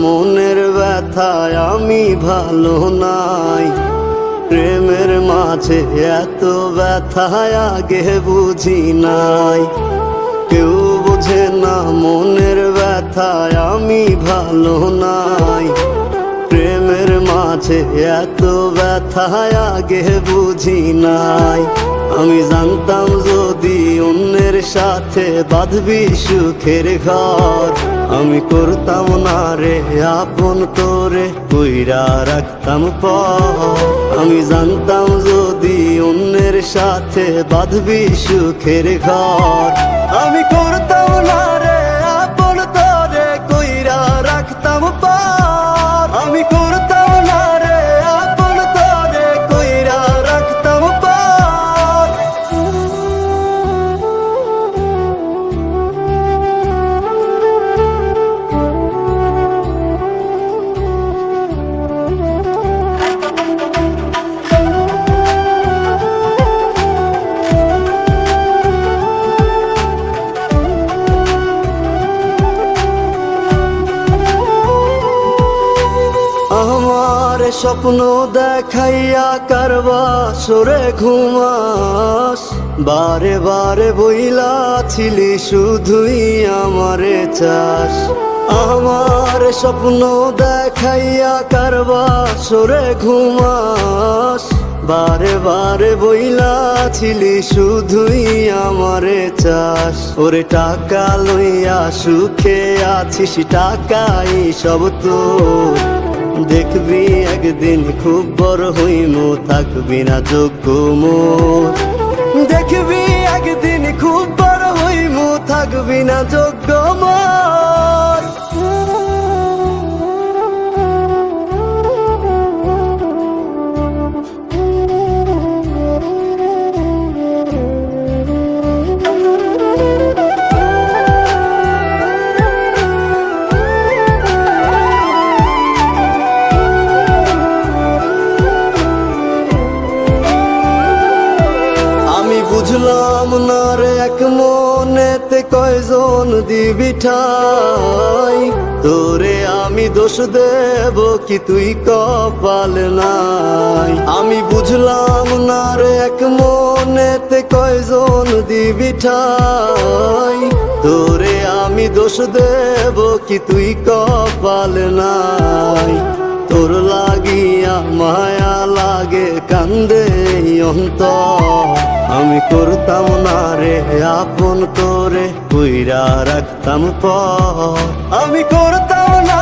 মনের ব্যথায় আমি ভালো নাই। প্রেমের মাঝে এত ব্যথায় আগে বুঝি নাই। কেউ বোঝে না মনের ব্যথায় আমি ভালো নাই। প্রেমের মাঝে এত ব্যথায় আগে বুঝি নাই। আমি জানতাম যদি অন্যের সাথে বাঁধবি সুখের ঘর, আমি করতাম না রে আপন তোরে কইরা রাখতাম পর। আমি জানতাম যদি অন্যের সাথে বাঁধবি সুখের ঘর, আমি করতাম না রে আপন তোরে কইরা রাখতাম পর। আমি করতাম না রে আপন তোরে কইরা রাখতাম পর। আমার স্বপ্ন দেখাইয়া কারবা সরে ঘুমাস, বারে বারে বইলা ছিলি শুধুই আমারে চাস। আমার স্বপ্ন দেখাইয়া কারবা সরে ঘুমাস, বারে বারে বইলা ছিলি শুধুই আমারে চাস। ওরে টাকা লইয়া সুখে আছিস, টাকাই সব তোর। দেখবি একদিন খুব বড় হইমু, থাকবি না যোগ্য মোর। দেখবি একদিন খুব বড় হইমু, থাকবি না যোগ্য মোর। বুঝলাম না রে এক মনেতে কয়জন দিবি ঠাই, তোরে আমি দোষ দেব কি তুই কপাল নাই। আমি বুঝলাম না রে এক মনেতে কয়জন দিবি ঠাই, তোরে আমি দোষ দেব কি তুই কপাল নাই। তোর লাগিয়া মায়া লাগে কান্দে অন্তর, আমি করতাম না রে আপন তোরে কইরা রাখতাম পর। আমি করতাম না